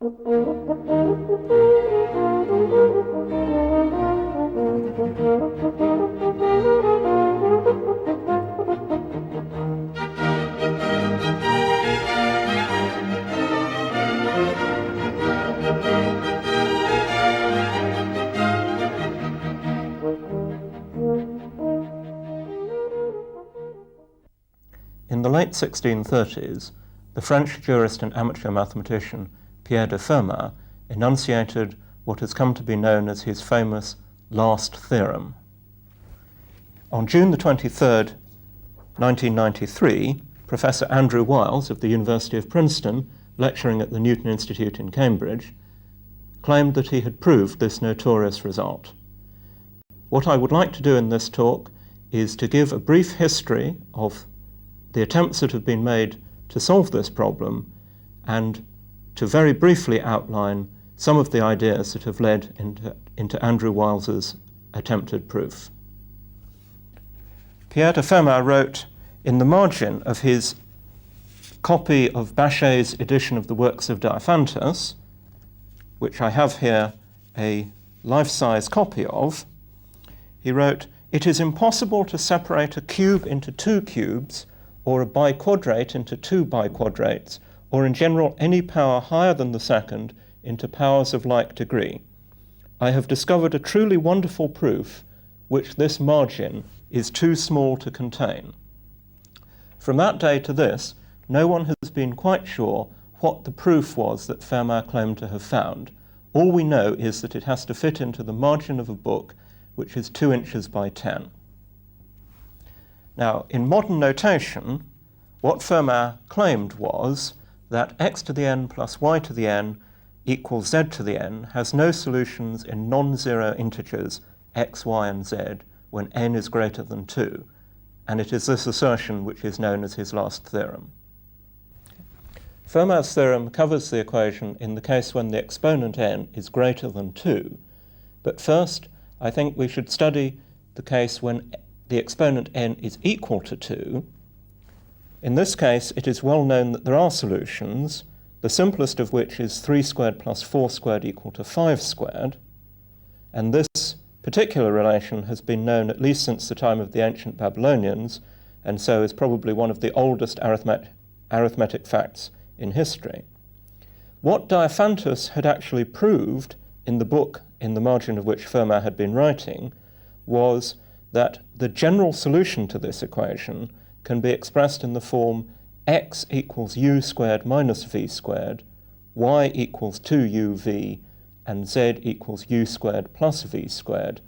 In the late 1630s, the French jurist and amateur mathematician Pierre de Fermat enunciated what has come to be known as his famous last theorem. On June the 23rd, 1993, Professor Andrew Wiles of the University of Princeton, lecturing at the Newton Institute in Cambridge, claimed that he had proved this notorious result. What I would like to do in this talk is to give a brief history of the attempts that have been made to solve this problem and to very briefly outline some of the ideas that have led into Andrew Wiles's attempted proof. Pierre de Fermat wrote in the margin of his copy of Bachet's edition of the works of Diophantus, which I have here a life-size copy of, he wrote, "It is impossible to separate a cube into two cubes or a biquadrate into two biquadrates, or in general any power higher than the second into powers of like degree. I have discovered a truly wonderful proof which this margin is too small to contain." From that day to this, no one has been quite sure what the proof was that Fermat claimed to have found. All we know is that it has to fit into the margin of a book which is 2 inches by 10. Now, in modern notation, what Fermat claimed was that x to the n plus y to the n equals z to the n has no solutions in non-zero integers x, y, and z when n is greater than 2, and it is this assertion which is known as his last theorem. Fermat's theorem covers the equation in the case when the exponent n is greater than 2, but first I think we should study the case when the exponent n is equal to 2. In this case, it is well known that there are solutions, the simplest of which is 3 squared plus 4 squared equal to 5 squared, and this particular relation has been known at least since the time of the ancient Babylonians, and so is probably one of the oldest arithmetic facts in history. What Diophantus had actually proved in the book in the margin of which Fermat had been writing was that the general solution to this equation can be expressed in the form x equals u squared minus v squared, y equals 2uv, and z equals u squared plus v squared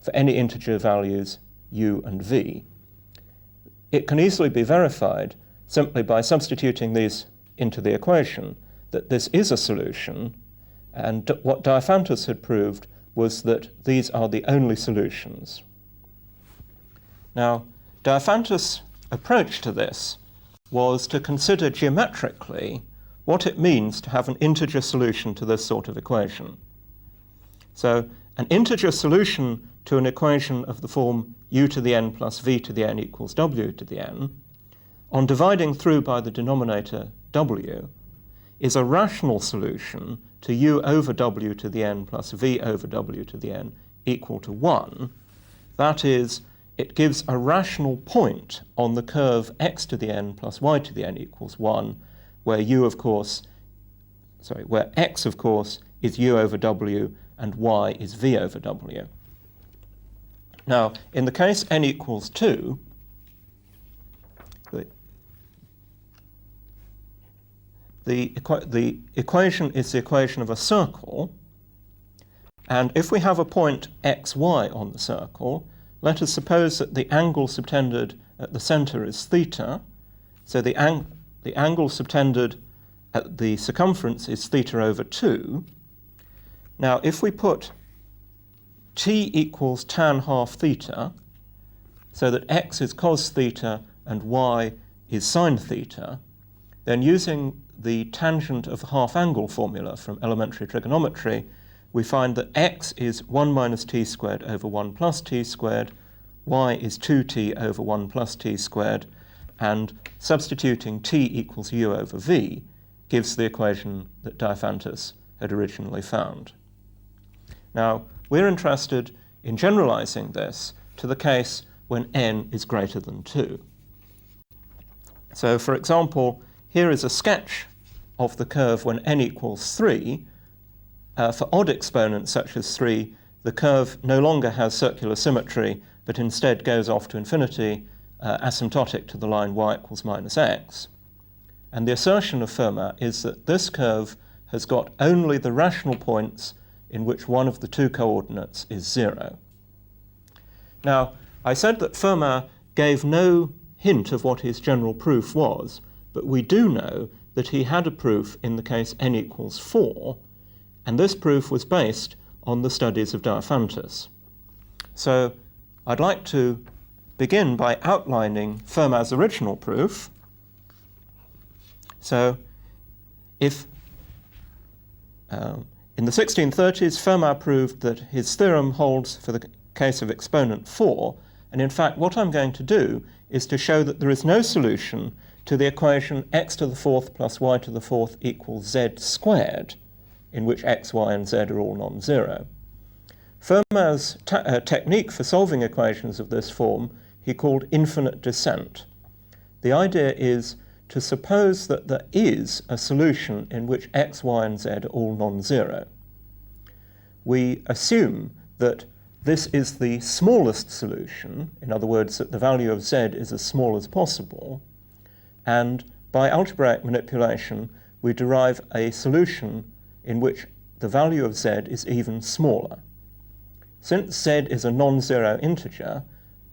for any integer values u and v. It can easily be verified simply by substituting these into the equation that this is a solution, and what Diophantus had proved was that these are the only solutions. Now, Diophantus' approach to this was to consider geometrically what it means to have an integer solution to this sort of equation. So, an integer solution to an equation of the form u to the n plus v to the n equals w to the n, on dividing through by the denominator w, is a rational solution to u over w to the n plus v over w to the n equal to 1. That is, it gives a rational point on the curve x to the n plus y to the n equals 1, where where x, of course, is u over w and y is v over w. Now, in the case n equals 2, the equation is the equation of a circle, and if we have a point xy on the circle, let us suppose that the angle subtended at the center is theta, so the angle subtended at the circumference is theta over 2. Now, if we put t equals tan half theta, so that x is cos theta and y is sine theta, then using the tangent of the half-angle formula from elementary trigonometry, we find that x is 1 minus t squared over 1 plus t squared, y is 2t over 1 plus t squared, and substituting t equals u over v, gives the equation that Diophantus had originally found. Now, we're interested in generalizing this to the case when n is greater than 2. So, for example, here is a sketch of the curve when n equals 3. For odd exponents such as 3, the curve no longer has circular symmetry, but instead goes off to infinity, asymptotic to the line y equals minus x. And the assertion of Fermat is that this curve has got only the rational points in which one of the two coordinates is 0. Now, I said that Fermat gave no hint of what his general proof was, but we do know that he had a proof in the case n equals 4, and this proof was based on the studies of Diophantus. So I'd like to begin by outlining Fermat's original proof. So if in the 1630s, Fermat proved that his theorem holds for the case of exponent 4, and in fact what I'm going to do is to show that there is no solution to the equation x to the 4th plus y to the 4th equals z squared, in which x, y, and z are all non-zero. Fermat's technique for solving equations of this form he called infinite descent. The idea is to suppose that there is a solution in which x, y, and z are all non-zero. We assume that this is the smallest solution, in other words, that the value of z is as small as possible, and by algebraic manipulation we derive a solution in which the value of z is even smaller. Since z is a non-zero integer,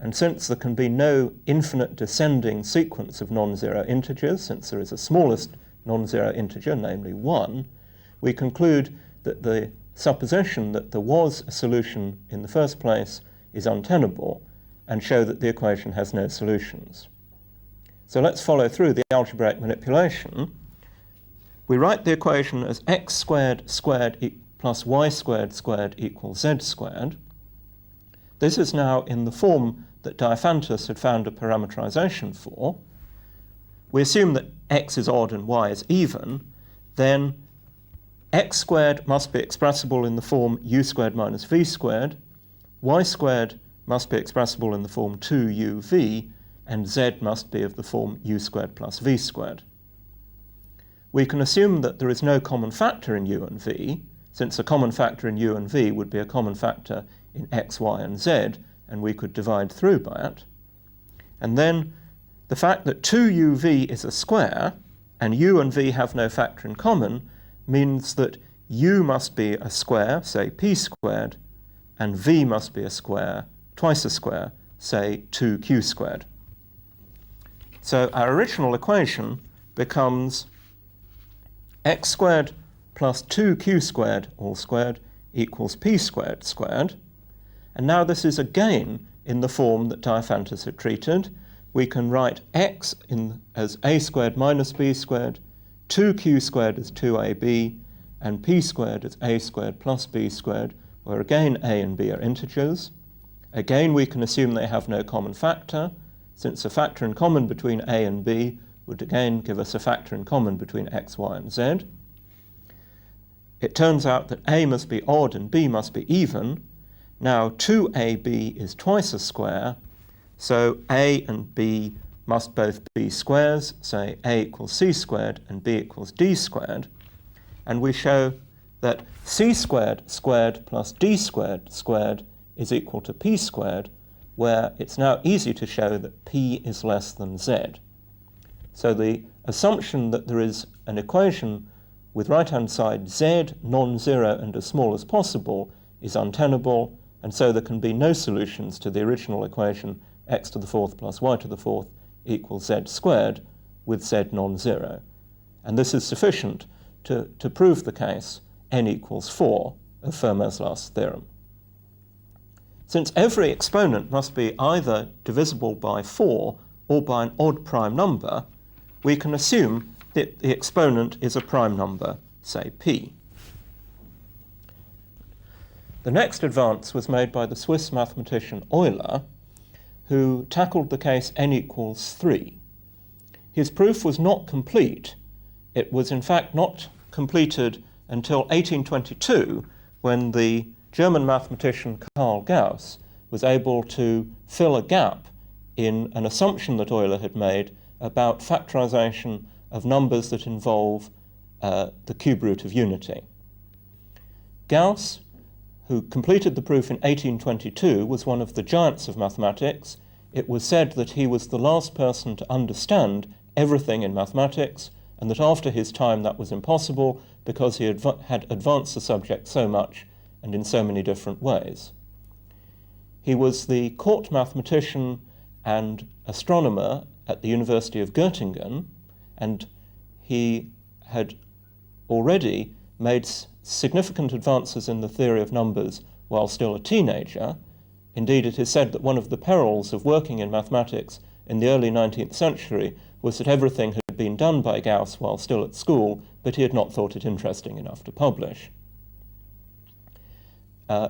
and since there can be no infinite descending sequence of non-zero integers, since there is a smallest non-zero integer, namely 1, we conclude that the supposition that there was a solution in the first place is untenable, and show that the equation has no solutions. So let's follow through the algebraic manipulation. We write the equation as x squared squared plus y squared squared equals z squared. This is now in the form that Diophantus had found a parameterization for. We assume that x is odd and y is even, then x squared must be expressible in the form u squared minus v squared, y squared must be expressible in the form 2uv, and z must be of the form u squared plus v squared. We can assume that there is no common factor in u and v, since a common factor in u and v would be a common factor in x, y, and z, and we could divide through by it. And then the fact that 2uv is a square, and u and v have no factor in common, means that u must be a square, say p squared, and v must be a square, twice a square, say 2q squared. So our original equation becomes x squared plus 2q squared, all squared, equals p squared squared. And now this is again in the form that Diophantus had treated. We can write x as a squared minus b squared, 2q squared as 2ab, and p squared as a squared plus b squared, where again a and b are integers. Again, we can assume they have no common factor, since a factor in common between a and b would again give us a factor in common between x, y, and z. It turns out that a must be odd and b must be even. Now 2ab is twice a square, so a and b must both be squares, say a equals c squared and b equals d squared, and we show that c squared squared plus d squared squared is equal to p squared, where it's now easy to show that p is less than z. So the assumption that there is an equation with right-hand side z non-zero and as small as possible is untenable, and so there can be no solutions to the original equation x to the 4th plus y to the 4th equals z squared with z non-zero. And this is sufficient to prove the case n equals 4 of Fermat's last theorem. Since every exponent must be either divisible by 4 or by an odd prime number, we can assume that the exponent is a prime number, say p. The next advance was made by the Swiss mathematician Euler, who tackled the case n equals 3. His proof was not complete it was in fact not completed until 1822, when the German mathematician Carl Gauss was able to fill a gap in an assumption that Euler had made about factorization of numbers that involve the cube root of unity. Gauss, who completed the proof in 1822, was one of the giants of mathematics. It was said that he was the last person to understand everything in mathematics, and that after his time that was impossible because he had advanced the subject so much and in so many different ways. He was the court mathematician and astronomer at the University of Göttingen, and he had already made significant advances in the theory of numbers while still a teenager. Indeed, it is said that one of the perils of working in mathematics in the early 19th century was that everything had been done by Gauss while still at school, but he had not thought it interesting enough to publish.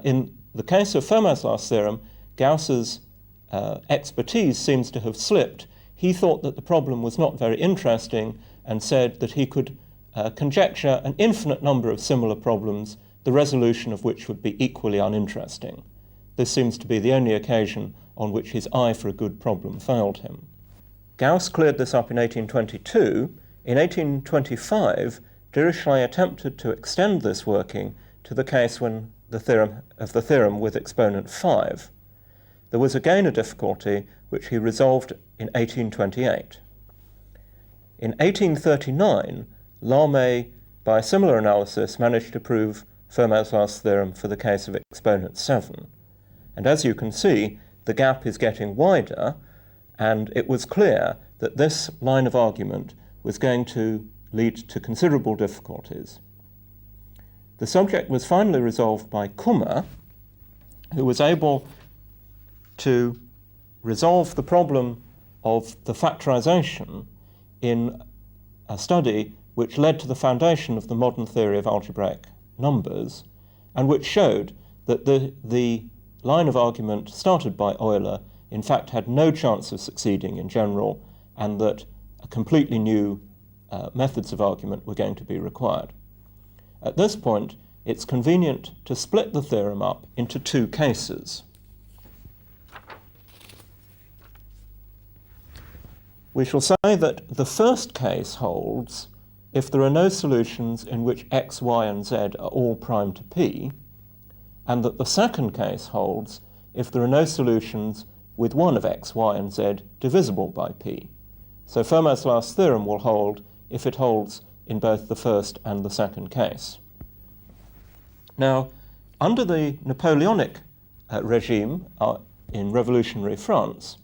In the case of Fermat's last theorem, Gauss's expertise seems to have slipped. He thought that the problem was not very interesting and said that he could conjecture an infinite number of similar problems, the resolution of which would be equally uninteresting. This seems to be the only occasion on which his eye for a good problem failed him. Gauss cleared this up in 1822. In 1825, Dirichlet attempted to extend this working to the case when the theorem with exponent 5. There was again a difficulty which he resolved in 1828. In 1839, Lamé, by a similar analysis, managed to prove Fermat's last theorem for the case of exponent 7. And as you can see, the gap is getting wider, and it was clear that this line of argument was going to lead to considerable difficulties. The subject was finally resolved by Kummer, who was able to resolve the problem of the factorization in a study which led to the foundation of the modern theory of algebraic numbers, and which showed that the line of argument started by Euler in fact had no chance of succeeding in general, and that a completely new methods of argument were going to be required. At this point, it's convenient to split the theorem up into two cases. We shall say that the first case holds if there are no solutions in which x, y, and z are all prime to p, and that the second case holds if there are no solutions with one of x, y, and z divisible by p. So Fermat's last theorem will hold if it holds in both the first and the second case. Now, under the Napoleonic regime in revolutionary France,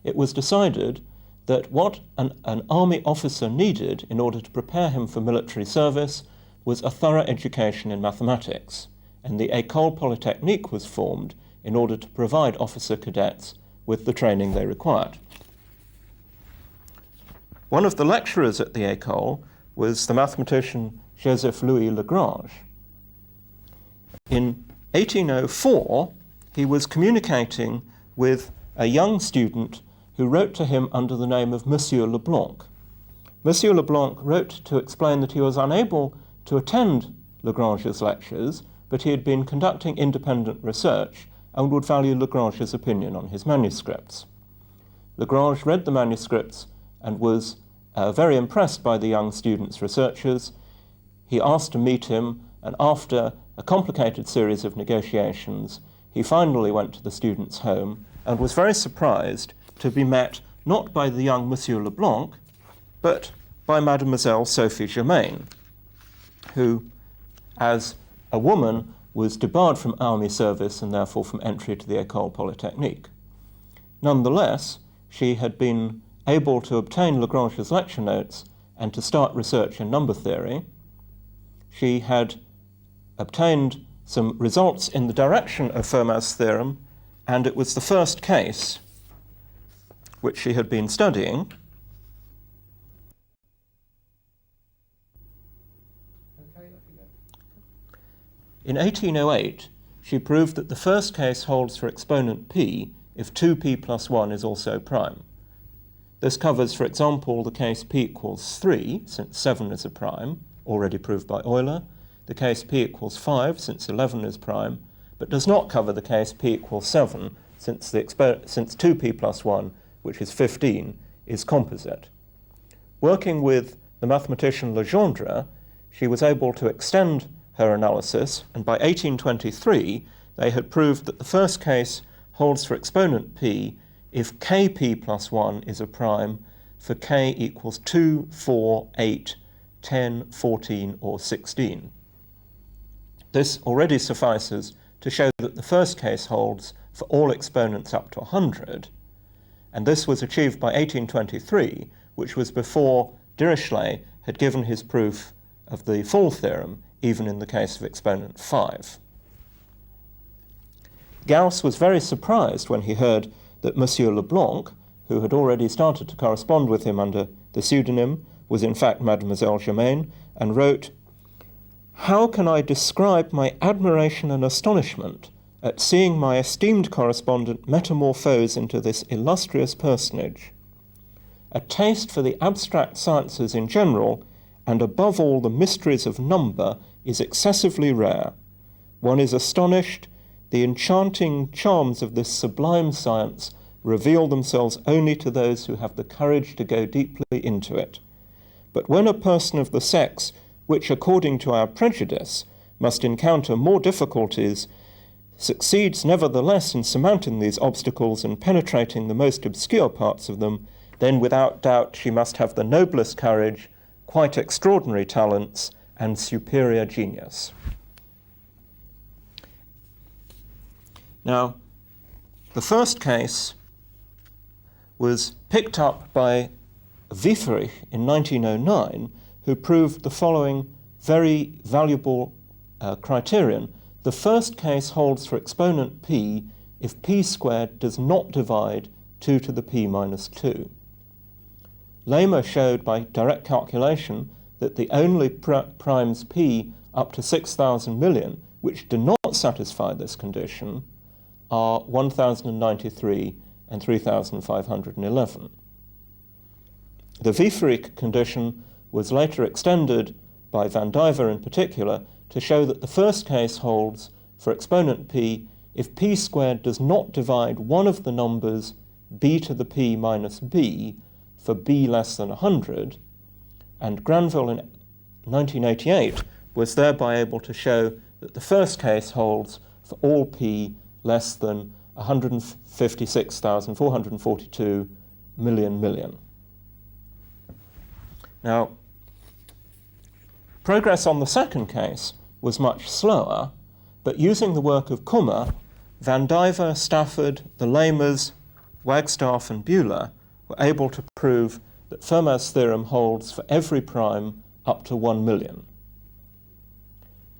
it was decided that what an army officer needed in order to prepare him for military service was a thorough education in mathematics, and the École Polytechnique was formed in order to provide officer cadets with the training they required. One of the lecturers at the École was the mathematician Joseph-Louis Lagrange. In 1804, he was communicating with a young student who wrote to him under the name of Monsieur Leblanc. Monsieur Leblanc wrote to explain that he was unable to attend Lagrange's lectures, but he had been conducting independent research and would value Lagrange's opinion on his manuscripts. Lagrange read the manuscripts and was very impressed by the young student's researches. He asked to meet him, and after a complicated series of negotiations, he finally went to the student's home and was very surprised to be met not by the young Monsieur Leblanc, but by Mademoiselle Sophie Germain, who, as a woman, was debarred from army service and therefore from entry to the École Polytechnique. Nonetheless, she had been able to obtain Lagrange's lecture notes and to start research in number theory. She had obtained some results in the direction of Fermat's theorem, and it was the first case which she had been studying. In 1808, she proved that the first case holds for exponent p if 2p plus 1 is also prime. This covers, for example, the case p equals 3, since 7 is a prime, already proved by Euler, the case p equals 5, since 11 is prime, but does not cover the case p equals 7, since 2p plus 1, which is 15, is composite. Working with the mathematician Legendre, she was able to extend her analysis, and by 1823 they had proved that the first case holds for exponent p if kp plus 1 is a prime for k equals 2, 4, 8, 10, 14, or 16. This already suffices to show that the first case holds for all exponents up to 100, and this was achieved by 1823, which was before Dirichlet had given his proof of the full theorem, even in the case of exponent 5. Gauss was very surprised when he heard that Monsieur Leblanc, who had already started to correspond with him under the pseudonym, was in fact Mademoiselle Germain, and wrote, "How can I describe my admiration and astonishment at seeing my esteemed correspondent metamorphose into this illustrious personage? A taste for the abstract sciences in general, and above all the mysteries of number, is excessively rare. One is astonished. The enchanting charms of this sublime science reveal themselves only to those who have the courage to go deeply into it. But when a person of the sex, which according to our prejudice must encounter more difficulties, succeeds nevertheless in surmounting these obstacles and penetrating the most obscure parts of them, then without doubt she must have the noblest courage, quite extraordinary talents, and superior genius." Now, the first case was picked up by Wieferich in 1909, who proved the following very valuable criterion. The first case holds for exponent p if p squared does not divide 2 to the p minus 2. Lehmer showed by direct calculation that the only primes p up to 6,000 million which do not satisfy this condition are 1,093 and 3,511. The Wieferich condition was later extended by Van Diver in particular to show that the first case holds for exponent p if p squared does not divide one of the numbers b to the p minus b for b less than 100, and Granville in 1988 was thereby able to show that the first case holds for all p less than 156,442 million. Now, progress on the second case was much slower, but using the work of Kummer, Van Diver, Stafford, the Lehmers, Wagstaff, and Buehler were able to prove that Fermat's theorem holds for every prime up to 1 million.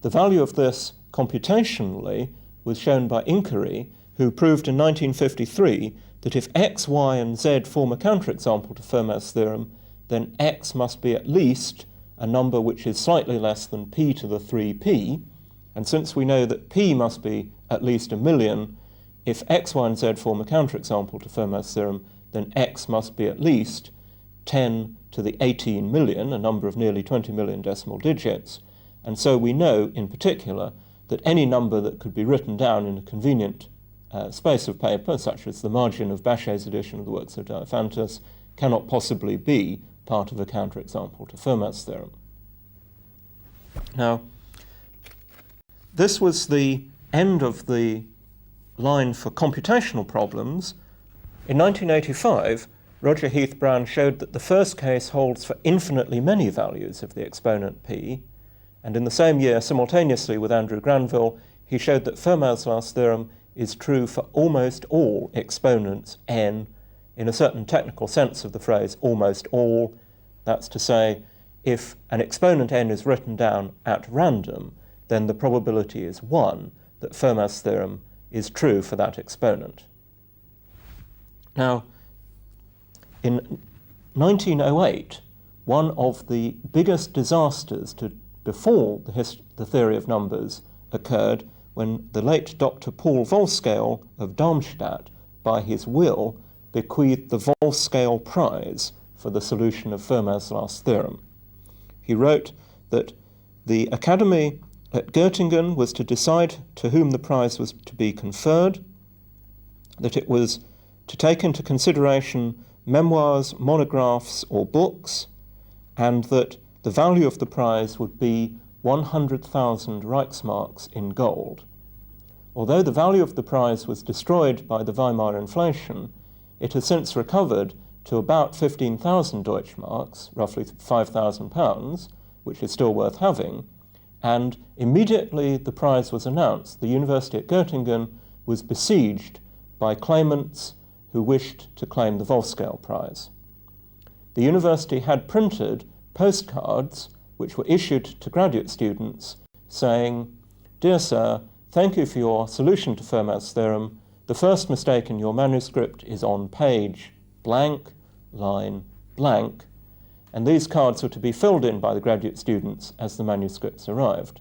The value of this computationally was shown by Inquiry, who proved in 1953 that if x, y, and z form a counterexample to Fermat's theorem, then x must be at least a number which is slightly less than p to the 3p, and since we know that p must be at least 1 million, if x, y, and z form a counterexample to Fermat's theorem, then x must be at least 10 to the 18 million, a number of nearly 20 million decimal digits, and so we know in particular that any number that could be written down in a convenient space of paper, such as the margin of Bachet's edition of the works of Diophantus, cannot possibly be part of a counterexample to Fermat's theorem. Now, this was the end of the line for computational problems. In 1985, Roger Heath-Brown showed that the first case holds for infinitely many values of the exponent p, and in the same year, simultaneously with Andrew Granville, he showed that Fermat's last theorem is true for almost all exponents n, in a certain technical sense of the phrase almost all. That's to say, if an exponent n is written down at random, then the probability is 1 that Fermat's theorem is true for that exponent. Now, in 1908, one of the biggest disasters to befall the theory of numbers occurred when the late Dr. Paul Volscale of Darmstadt, by his will, bequeathed the Volkscale Prize for the solution of Fermat's last theorem. He wrote that the Academy at Göttingen was to decide to whom the prize was to be conferred, that it was to take into consideration memoirs, monographs, or books, and that the value of the prize would be 100,000 Reichsmarks in gold. Although the value of the prize was destroyed by the Weimar inflation, it has since recovered to about 15,000 Deutschmarks, roughly £5,000, which is still worth having, and immediately the prize was announced, the University at Göttingen was besieged by claimants who wished to claim the Volkscale Prize. The university had printed postcards which were issued to graduate students saying, "Dear Sir, thank you for your solution to Fermat's theorem. The first mistake in your manuscript is on page blank, line blank," and these cards were to be filled in by the graduate students as the manuscripts arrived.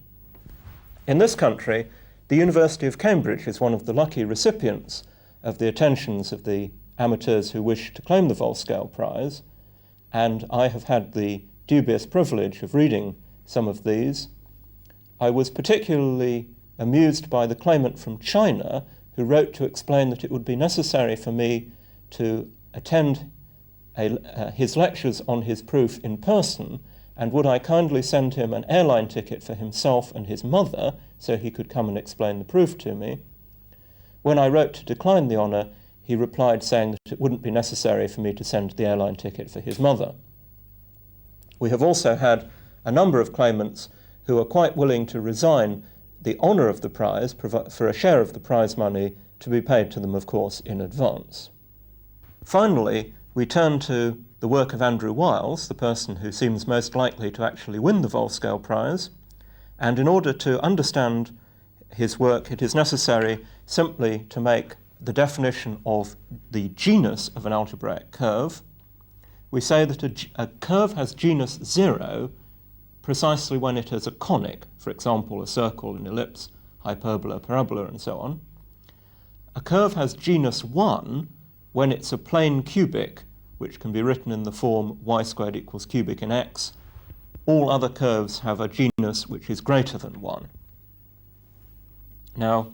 In this country, the University of Cambridge is one of the lucky recipients of the attentions of the amateurs who wish to claim the Volkscale Prize, and I have had the dubious privilege of reading some of these. I was particularly amused by the claimant from China who wrote to explain that it would be necessary for me to attend his lectures on his proof in person, and would I kindly send him an airline ticket for himself and his mother so he could come and explain the proof to me. When I wrote to decline the honour, he replied saying that it wouldn't be necessary for me to send the airline ticket for his mother. We have also had a number of claimants who are quite willing to resign the honour of the prize for a share of the prize money to be paid to them, of course, in advance. Finally, we turn to the work of Andrew Wiles, the person who seems most likely to actually win the Volkscale Prize, and in order to understand his work, it is necessary simply to make the definition of the genus of an algebraic curve. We say that a curve has genus 0 precisely when it is a conic, for example, a circle, an ellipse, hyperbola, parabola, and so on. A curve has genus 1 when it's a plane cubic, which can be written in the form y squared equals cubic in x. All other curves have a genus which is greater than 1. Now,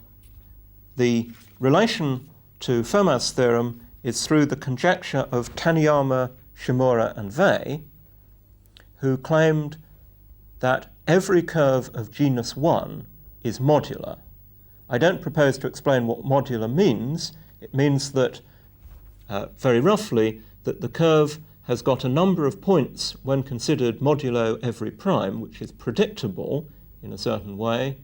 the relation to Fermat's theorem is through the conjecture of Taniyama, Shimura, and Weil, who claimed that every curve of genus 1 is modular. I don't propose to explain what modular means. It means that, very roughly, that the curve has got a number of points when considered modulo every prime, which is predictable in a certain way.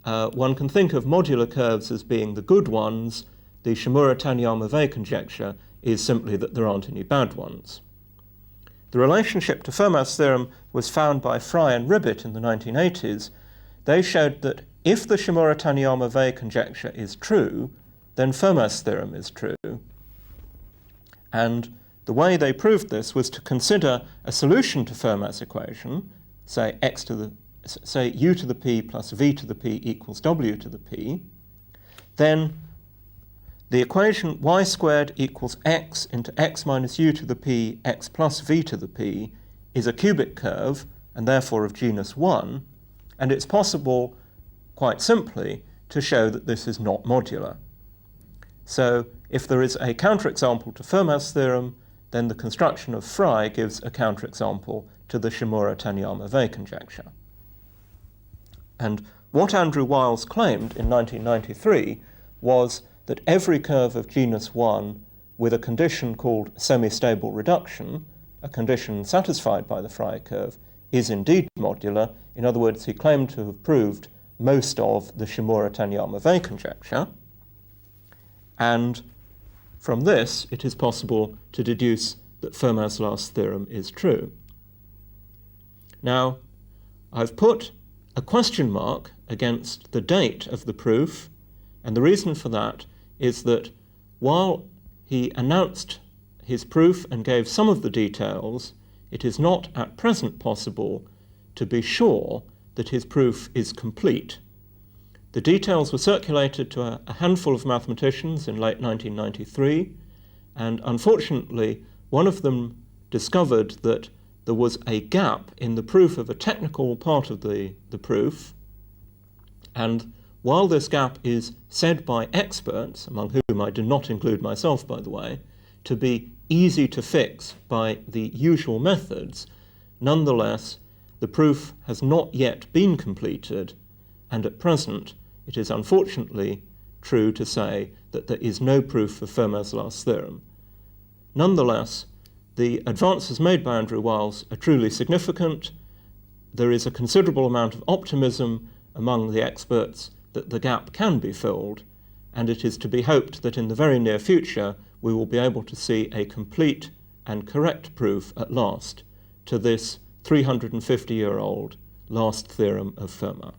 One can think of modular curves as being the good ones. The Shimura-Taniyama-Weil conjecture is simply that there aren't any bad ones. The relationship to Fermat's theorem was found by Fry and Ribbit in the 1980s. They showed that if the Shimura-Taniyama-Weil conjecture is true, then Fermat's theorem is true. And the way they proved this was to consider a solution to Fermat's equation, say u to the p plus v to the p equals w to the p. Then the equation y squared equals x into x minus u to the p, x plus v to the p, is a cubic curve, and therefore of genus 1, and it's possible, quite simply, to show that this is not modular. So if there is a counterexample to Fermat's theorem, then the construction of Fry gives a counterexample to the Shimura-Taniyama-Weil conjecture. And what Andrew Wiles claimed in 1993 was that every curve of genus 1 with a condition called semi-stable reduction, a condition satisfied by the Fry curve, is indeed modular. In other words, he claimed to have proved most of the Shimura-Taniyama-Weil conjecture. And from this, it is possible to deduce that Fermat's last theorem is true. Now, I've put a question mark against the date of the proof, and the reason for that is that while he announced his proof and gave some of the details, it is not at present possible to be sure that his proof is complete. The details were circulated to a handful of mathematicians in late 1993, And unfortunately, one of them discovered that there was a gap in the proof of a technical part of the proof. And while this gap is said by experts, among whom I do not include myself, by the way, to be easy to fix by the usual methods, nonetheless, the proof has not yet been completed, and at present it is unfortunately true to say that there is no proof for Fermat's last theorem. Nonetheless, the advances made by Andrew Wiles are truly significant. There is a considerable amount of optimism among the experts that the gap can be filled, and it is to be hoped that in the very near future we will be able to see a complete and correct proof at last to this 350-year-old last theorem of Fermat.